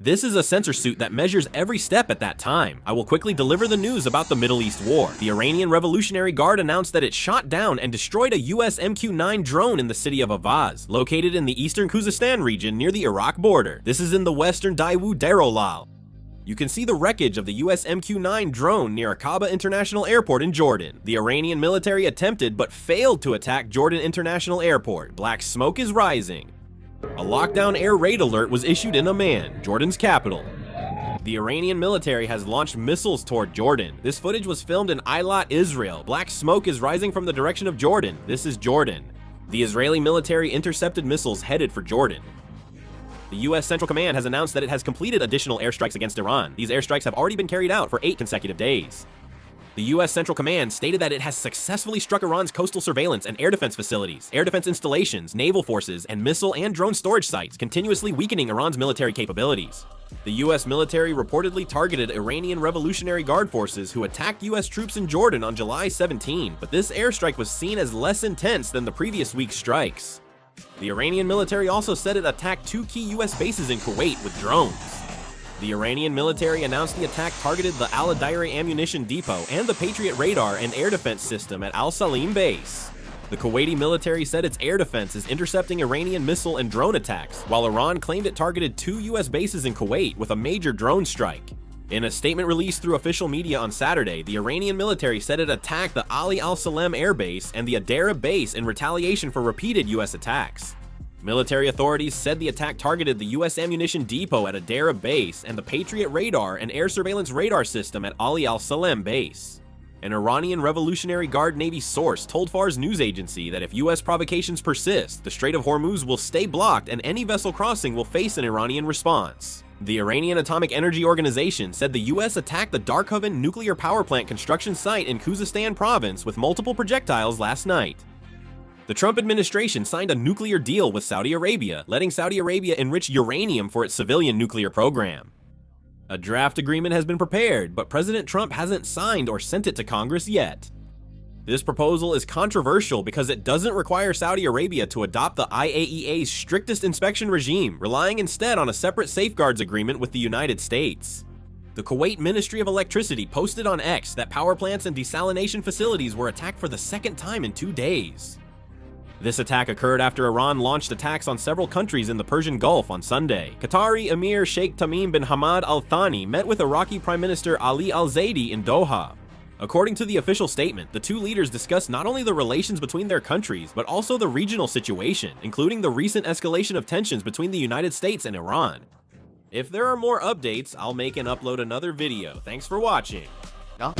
This is a sensor suit that measures every step at that time. I will quickly deliver the news about the Middle East war. The Iranian Revolutionary Guard announced that it shot down and destroyed a US MQ-9 drone in the city of Avaz, located in the eastern Khuzestan region near the Iraq border. This is in the western Daewoo Darolal. You can see the wreckage of the US MQ-9 drone near Aqaba International Airport in Jordan. The Iranian military attempted but failed to attack Jordan International Airport. Black smoke is rising. A lockdown air raid alert was issued in Amman, Jordan's capital. The Iranian military has launched missiles toward Jordan. This footage was filmed in Eilat, Israel. Black smoke is rising from the direction of Jordan. This is Jordan. The Israeli military intercepted missiles headed for Jordan. The U.S. Central Command has announced that it has completed additional airstrikes against Iran. These airstrikes have already been carried out for 8 consecutive days. The U.S. Central Command stated that it has successfully struck Iran's coastal surveillance and air defense facilities, air defense installations, naval forces, and missile and drone storage sites, continuously weakening Iran's military capabilities. The U.S. military reportedly targeted Iranian Revolutionary Guard forces who attacked U.S. troops in Jordan on July 17, but this airstrike was seen as less intense than the previous week's strikes. The Iranian military also said it attacked 2 key U.S. bases in Kuwait with drones. The Iranian military announced the attack targeted the Al-Adayri ammunition depot and the Patriot radar and air defense system at Al Salim base. The Kuwaiti military said its air defense is intercepting Iranian missile and drone attacks, while Iran claimed it targeted 2 U.S. bases in Kuwait with a major drone strike. In a statement released through official media on Saturday, the Iranian military said it attacked the Ali al-Salem air base and the Adara base in retaliation for repeated U.S. attacks. Military authorities said the attack targeted the U.S. ammunition depot at Adara base and the Patriot radar and air surveillance radar system at Ali al-Salem base. An Iranian Revolutionary Guard Navy source told Fars news agency that if U.S. provocations persist, the Strait of Hormuz will stay blocked and any vessel crossing will face an Iranian response. The Iranian Atomic Energy Organization said the U.S. attacked the Darkhaven nuclear power plant construction site in Khuzestan province with multiple projectiles last night. The Trump administration signed a nuclear deal with Saudi Arabia, letting Saudi Arabia enrich uranium for its civilian nuclear program. A draft agreement has been prepared, but President Trump hasn't signed or sent it to Congress yet. This proposal is controversial because it doesn't require Saudi Arabia to adopt the IAEA's strictest inspection regime, relying instead on a separate safeguards agreement with the United States. The Kuwait Ministry of Electricity posted on X that power plants and desalination facilities were attacked for the second time in 2 days. This attack occurred after Iran launched attacks on several countries in the Persian Gulf on Sunday. Qatari Emir Sheikh Tamim bin Hamad Al Thani met with Iraqi Prime Minister Ali Al-Zaidi in Doha. According to the official statement, the 2 leaders discussed not only the relations between their countries, but also the regional situation, including the recent escalation of tensions between the United States and Iran. If there are more updates, I'll make and upload another video. Thanks for watching. No?